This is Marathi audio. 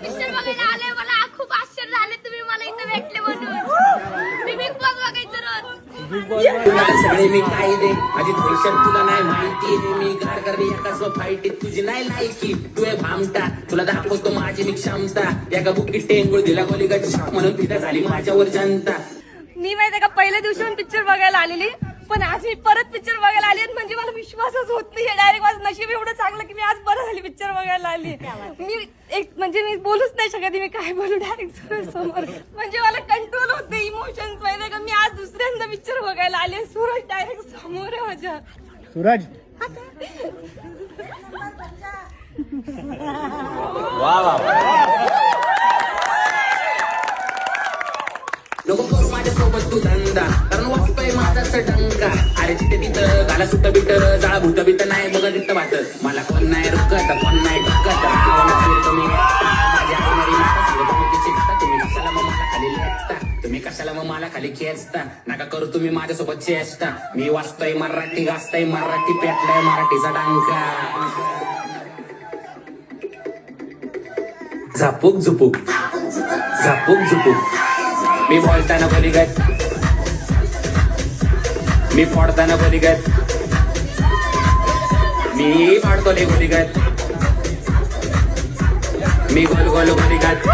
पिक्चर बघायला आले, मला खूप आश्चर्य झाले तुम्ही मला इथे भेटले म्हणून. मी बिग बॉस बघायचं रोज. सगळे मी काय दे माझी पैशात तुला नाही माहिती. मी गार करणे एकाच फाईटीत तुझी नाही लायकी. तू आहे भामटा, तुला दाखवतो माझी मी क्षमता. एका बुकीत टेंगुळ दिला गोलीगट म्हणून तिथं झाली माझ्यावर जनता. मी माहिती का पहिल्या दिवशी पिक्चर बघायला आलेली, पण आज मी परत पिक्चर बघायला आली म्हणजे मला विश्वासच होत नाही. डायरेक्ट माझं नशीब एवढं चांगलं की मी आज बरं झाली पिक्चर बघायला आली. मी एक म्हणजे मी बोलूच नाही शकत, मी काय बोलू डायरेक्ट समोर. म्हणजे मला कंट्रोल होते इमोशन्स. माहिती का मी आज दुसऱ्यांदा पिक्चर बघायला आले. सूरज डायरेक्ट समोर आहे माझ्या. सूरज वा वा. नको करू माझ्यासोबत तू धंदा, कारण वाचतोय माझाच डंका. अरे जिथे तिथं घाला सुट्ट बिट जाळा भूत बिट नाही बघ तिथं वाटत. मला कोण नाही रुकत कोण नाही ढुकत. तुम्ही माझ्या आईनारी माता सांगतो तुम्ही तिची खाता. तुम्ही कशाला मग मला खाली लेखता, तुम्ही कशाला मग मला खाली खेचता. नका करू तुम्ही माझ्यासोबत चेष्टा. मी वाचतोय मराठी, गाजतोय मराठी, पेटलाय मराठीचा डंका. झापूक झुपूक झापूक झुपूक. मी बोलताना बोलीगत, मी फोडताना बोलीगत, मी फाडतो गोलीगत, मी गोल गोल बोलीगत.